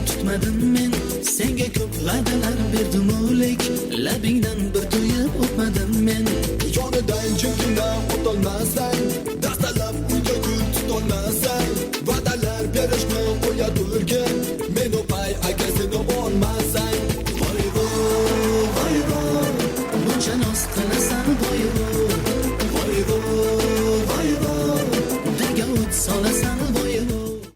tutmadim men. Senga ko'p va'dalar berdim o'lik, labingdan bir to'yib o'tmadim men. Yonidan chekingdan o'tolmasdan, dastalab uyga kun tutolmasdan, va'dalar berishni qo'yadirgin, men o'pay agar sen olmasang. Voy voy, buncha noz qilasan voy voy.